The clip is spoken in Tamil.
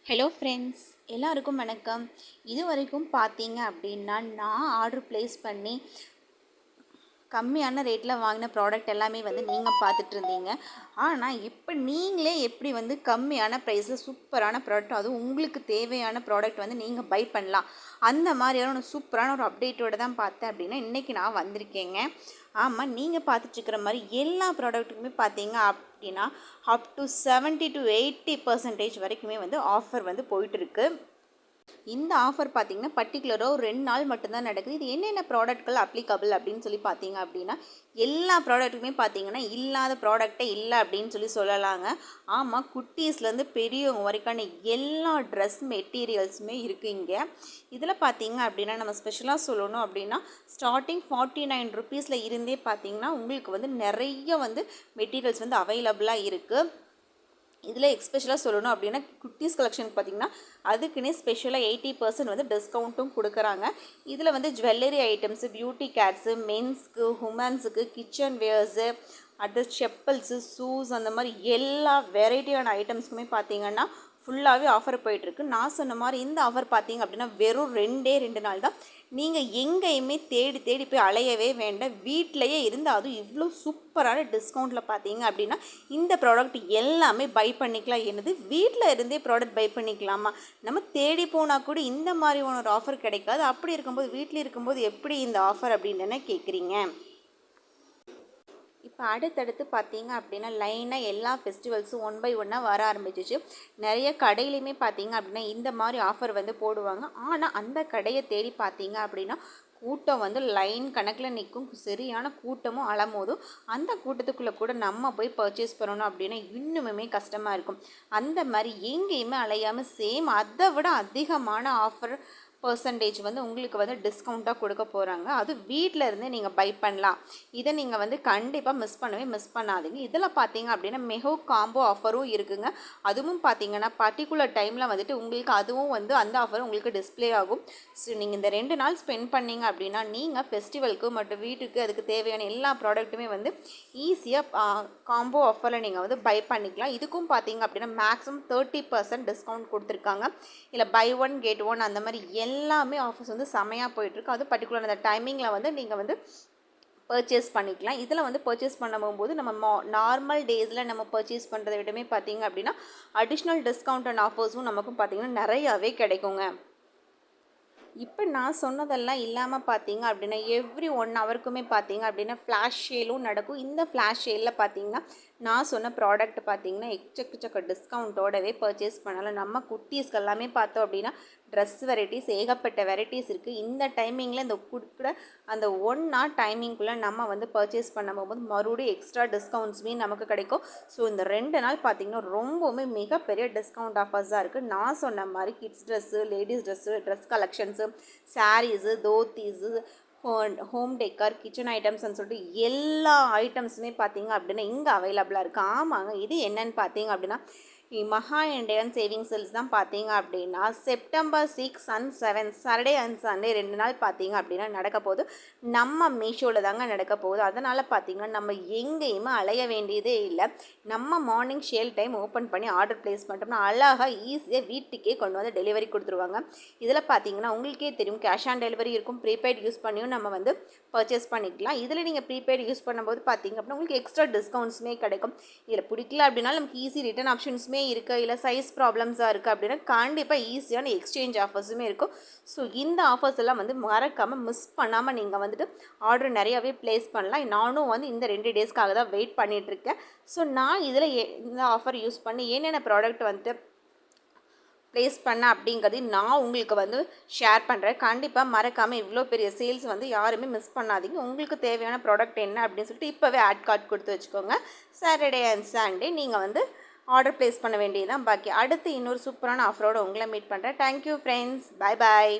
ஹலோ ஃப்ரெண்ட்ஸ், எல்லாருக்கும் வணக்கம். இது வரைக்கும் பார்த்தீங்க அப்படின்னா நான் ஆர்டர் ப்ளேஸ் பண்ணி கம்மியான ரேட்டில் வாங்கின ப்ராடக்ட் எல்லாமே நீங்கள் பார்த்துட்டு இருந்தீங்க. ஆனால் இப்போ நீங்களே எப்படி கம்மியான ப்ரைஸில் சூப்பரான ப்ராடக்ட், அதுவும் உங்களுக்கு தேவையான ப்ராடக்ட் நீங்கள் பை பண்ணலாம், அந்த மாதிரியான ஒரு சூப்பரான ஒரு அப்டேட்டோடு தான் பார்த்தேன் அப்படின்னா இன்றைக்கி நான் வந்திருக்கேங்க. ஆமாம், நீங்கள் பார்த்துட்ருக்கிற மாதிரி எல்லா ப்ராடக்ட்டுக்குமே பார்த்தீங்க அப்படின்னா அப் டு 70 to 80% வரைக்குமே ஆஃபர் போயிட்டுருக்கு. இந்த ஆஃபர் பார்த்தீங்கன்னா பர்டிகுலராக ஒரு 2 நாள் மட்டும்தான் நடக்குது. இது என்னென்ன ப்ராடக்ட்கள் அப்ளிகபிள் அப்படின்னு சொல்லி பார்த்தீங்க அப்படின்னா எல்லா ப்ராடக்ட்டுமே பார்த்தீங்கன்னா இல்லாத ப்ராடக்டே இல்லை அப்படின்னு சொல்லலாங்க. ஆமாம், குட்டீஸ்லேருந்து பெரியவங்க வரைக்கான எல்லா ட்ரெஸ் மெட்டீரியல்ஸுமே இருக்குது இங்கே. இதில் பார்த்தீங்க அப்படின்னா நம்ம ஸ்பெஷலாக சொல்லணும் அப்படின்னா ஸ்டார்டிங் 49 ருபீஸில் இருந்தே பார்த்தீங்கன்னா உங்களுக்கு நிறைய மெட்டீரியல்ஸ் அவைலபிளாக இருக்குது. இதில் எக்ஸ்பெஷலாக சொல்லணும் அப்படின்னா குட்டீஸ் கலெக்ஷனுக்கு பார்த்திங்கன்னா அதுக்குன்னே ஸ்பெஷலாக 80% டிஸ்கவுண்ட்டும் கொடுக்குறாங்க. இதில் ஜுவல்லரி ஐட்டம்ஸு, பியூட்டி கேர்ஸு, மென்ஸ்க்கு, உமன்ஸுக்கு, கிச்சன் வேர்ஸு, அடுத்து செப்பல்ஸு, ஷூஸ், அந்த மாதிரி எல்லா வெரைட்டியான ஐட்டம்ஸுக்குமே பார்த்திங்கன்னா ஃபுல்லாகவே ஆஃபர் போயிட்டுருக்கு. நான் சொன்ன மாதிரி இந்த ஆஃபர் பார்த்தீங்க அப்படின்னா வெறும் 2 நாள் தான். நீங்கள் எங்கேயுமே தேடி தேடி போய் அலையவே வேண்டாம். வீட்டிலையே இருந்து அதுவும் இவ்வளோ சூப்பரான டிஸ்கவுண்ட்டில் பார்த்தீங்க அப்படின்னா இந்த ப்ராடக்ட் எல்லாமே பை பண்ணிக்கலாம். என்னது, வீட்டில் இருந்தே ப்ராடக்ட் பை பண்ணிக்கலாமா? நம்ம தேடி போனால் கூட இந்த மாதிரி ஒரு ஆஃபர் கிடைக்காது. அப்படி இருக்கும்போது வீட்டில் இருக்கும்போது எப்படி இந்த ஆஃபர் அப்படின்னு கேட்குறீங்க. இப்போ அடுத்தடுத்து பார்த்தீங்க அப்படின்னா லைனாக எல்லா ஃபெஸ்டிவல்ஸும் 1 by 1 வர ஆரம்பிச்சிச்சு. நிறைய கடையிலையுமே பார்த்தீங்க அப்படின்னா இந்த மாதிரி ஆஃபர் போடுவாங்க. ஆனால் அந்த கடையை தேடி பார்த்தீங்க அப்படின்னா கூட்டம் லைன் கணக்கில் நிற்கும். சரியான கூட்டமும் அலமோதும். அந்த கூட்டத்துக்குள்ளே கூட நம்ம போய் பர்ச்சேஸ் பண்ணணும் அப்படின்னா இன்னுமே கஷ்டமாக இருக்கும். அந்த மாதிரி எங்கேயுமே அலையாமல் சேம் அதை விட அதிகமான ஆஃபர் பர்சன்டேஜ் உங்களுக்கு டிஸ்கவுண்ட்டாக கொடுக்க போகிறாங்க. அது வீட்டில் இருந்தே நீங்கள் பை பண்ணலாம். இதை நீங்கள் கண்டிப்பாக மிஸ் பண்ணாதீங்க. இதில் பார்த்தீங்க அப்படின்னா மெகோ காம்போ ஆஃபரும் இருக்குங்க. அதுவும் பார்த்தீங்கன்னா பர்டிகுலர் டைமில் உங்களுக்கு அதுவும் அந்த ஆஃபர் உங்களுக்கு டிஸ்பிளே ஆகும். ஸோ நீங்கள் இந்த 2 நாள் ஸ்பெண்ட் பண்ணிங்க அப்படின்னா நீங்கள் ஃபெஸ்டிவலுக்கு மற்றும் வீட்டுக்கு அதுக்கு தேவையான எல்லா ப்ராடக்ட்டுமே ஈஸியாக காம்போ ஆஃபரில் நீங்கள் பை பண்ணிக்கலாம். இதுக்கும் பார்த்தீங்க அப்படின்னா மேக்ஸிமம் 30% டிஸ்கவுண்ட் கொடுத்துருக்காங்க. இல்லை பை 1 get 1 அந்த மாதிரி எல்லாமே ஆஃபர்ஸ் செமையாக போயிட்டுருக்கு. அது பர்டிகுலர் அந்த டைமிங்கில் நீங்கள் பர்ச்சேஸ் பண்ணிக்கலாம். இதில் பர்ச்சேஸ் பண்ணும்போது நம்ம நார்மல் டேஸில் நம்ம பர்ச்சேஸ் பண்ணுறதை விடமே பார்த்தீங்க அப்படின்னா அடிஷ்னல் டிஸ்கவுண்ட் அண்ட் ஆஃபர்ஸும் நமக்கும் பார்த்தீங்கன்னா நிறையாவே கிடைக்குங்க. இப்போ நான் சொன்னதெல்லாம் இல்லாமல் பார்த்தீங்க அப்படின்னா எவ்ரி 1 ஹவருக்குமே பார்த்தீங்க அப்படின்னா ஃப்ளாஷ் சேலும் நடக்கும். இந்த ஃப்ளாஷ் சேலில் பார்த்தீங்கன்னா நான் சொன்ன ப்ராடக்ட் பார்த்தீங்கன்னா எக்கச்சக்க டிஸ்கவுண்ட்டோடவே பர்ச்சேஸ் பண்ணலாம். நம்ம குட்டீஸ்க்கு எல்லாமே பார்த்தோம் அப்படின்னா ட்ரெஸ் வெரைட்டிஸ் ஏகப்பட்ட வெரைட்டிஸ் இருக்குது. இந்த டைமிங்கில் இந்த கொடுக்குற அந்த 1 hour டைமிங்குள்ளே நம்ம பர்ச்சேஸ் பண்ணும்போது மறுபடியும் எக்ஸ்ட்ரா டிஸ்கவுண்ட்ஸுமே நமக்கு கிடைக்கும். ஸோ இந்த 2 நாள் பார்த்திங்கன்னா ரொம்பவுமே மிகப்பெரிய டிஸ்கவுண்ட் ஆஃபர்ஸாக இருக்குது. நான் சொன்ன மாதிரி kids dress, ladies dress, dress collections, saris, dhotis, home decor, kitchen ஐட்டம்ஸ்ன்னு சொல்லிட்டு எல்லா ஐட்டம்ஸுமே பார்த்தீங்க அப்படின்னா இங்கே அவைலபிளாக இருக்குது. ஆமாங்க, இது என்னென்னு பார்த்தீங்க அப்படின்னா மகா இண்டியன் சேவிங் சேல்ஸ் தான் பார்த்தீங்க அப்படின்னா September 6 and 7 Saturday and Sunday 2 நாள் பார்த்தீங்க அப்படின்னா நடக்க போகுது. நம்ம மீஷோவில் தாங்க நடக்க போகுது. அதனால் பார்த்தீங்கன்னா நம்ம எங்கேயுமே அலைய வேண்டியதே இல்லை. நம்ம மார்னிங் ஷேல் டைம் ஓப்பன் பண்ணி ஆர்டர் ப்ளேஸ் பண்ணிட்டோம்னா அழகாக ஈஸியாக வீட்டுக்கே கொண்டு டெலிவரி கொடுத்துருவாங்க. இதில் பார்த்தீங்கன்னா உங்களுக்கே தெரியும் கேஷ் ஆன் டெலிவரி இருக்கும். ப்ரீபெய்ட் யூஸ் பண்ணியும் நம்ம பர்ச்சேஸ் பண்ணிக்கலாம். இதில் நீங்கள் ப்ரீபெய்ட் யூஸ் பண்ணும்போது பார்த்தீங்க அப்படின்னா உங்களுக்கு எக்ஸ்ட்ரா டிஸ்கவுண்ட்ஸுமே கிடைக்கும். இதில் பிடிக்கல அப்படின்னா நமக்கு ஈஸி ரிட்டர்ன் ஆப்ஷன்ஸுமே இருக்குது. இல்லை சைஸ் ப்ராப்ளம்ஸாக இருக்குது அப்படின்னா கண்டிப்பாக ஈஸியான எக்ஸ்சேஞ்ச் ஆஃபர்ஸுமே இருக்கும். ஸோ இந்த ஆஃபர்ஸ் எல்லாம் மறக்காமல் மிஸ் பண்ணாமல் நீங்கள் ஆர்டர் நிறையாவே ப்ளேஸ் பண்ணலாம். நானும் இந்த 2 டேஸ்க்காக தான் வெயிட் பண்ணிகிட்ருக்கேன். ஸோ நான் இதில் இந்த ஆஃபர் யூஸ் பண்ணி என்னென்ன ப்ராடக்ட் ப்ளேஸ் பண்ண அப்படிங்கிறது நான் உங்களுக்கு ஷேர் பண்ணுறேன். கண்டிப்பாக மறக்காமல் இவ்வளோ பெரிய சேல்ஸ் யாருமே மிஸ் பண்ணாதீங்க. உங்களுக்கு தேவையான ப்ராடக்ட் என்ன அப்படின்னு சொல்லிட்டு இப்போவே ஆட் கார்ட் கொடுத்து வச்சுக்கோங்க. சாட்டர்டே அண்ட் சண்டே நீங்கள் ஆர்டர் ப்ளேஸ் பண்ண வேண்டியதுதான் பாக்கி. அடுத்து இன்னொரு சூப்பரான ஆஃபரோடு உங்களை மீட் பண்ணுறேன். தேங்க்யூ ஃப்ரெண்ட்ஸ், பாய் பாய்.